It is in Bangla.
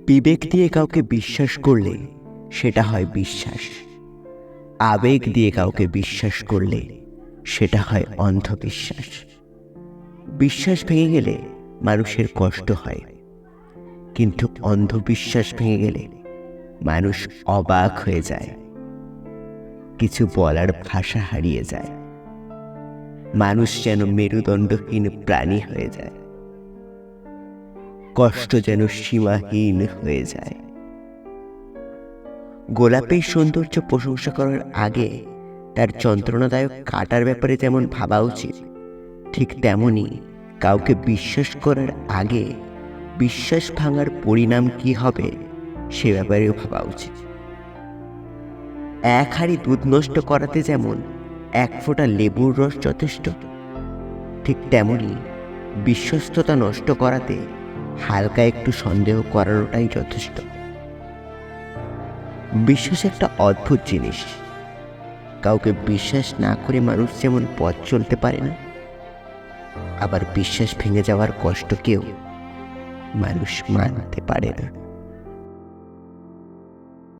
বিবেক দিয়ে কাউকে বিশ্বাস করলে সেটা হয় বিশ্বাস, আবেগ দিয়ে কাউকে বিশ্বাস করলে সেটা হয় অন্ধবিশ্বাস। বিশ্বাস ভেঙে গেলে মানুষের কষ্ট হয়, কিন্তু অন্ধবিশ্বাস ভেঙে গেলে মানুষ অবাক হয়ে যায়, কিছু বলার ভাষা হারিয়ে যায়। মানুষ যেন মেরুদণ্ডহীন প্রাণী হয়ে যায়, কষ্ট যেন সীমাহীন হয়ে যায়। গোলাপের সৌন্দর্য প্রশংসা করার আগে তার যন্ত্রণাদায়ক কাটার ব্যাপারে যেমন ভাবা উচিত, ঠিক তেমনি কাউকে বিশ্বাস করার আগে বিশ্বাস ভাঙার পরিণাম কি হবে সে ব্যাপারেও ভাবা উচিত। এক হাঁড়ি দুধ নষ্ট করাতে যেমন এক ফোঁটা লেবুর রস যথেষ্ট, ঠিক তেমনি বিশ্বস্ততা নষ্ট করাতে হালকা একটু সন্দেহ করানোটাই যথেষ্ট। বিশ্বাস একটা অদ্ভুত জিনিস। কাউকে বিশ্বাস না করে মানুষ যেমন পথ চলতে পারে না, আবার বিশ্বাস ভেঙে যাওয়ার কষ্টকেও মানুষ মানতে পারে না।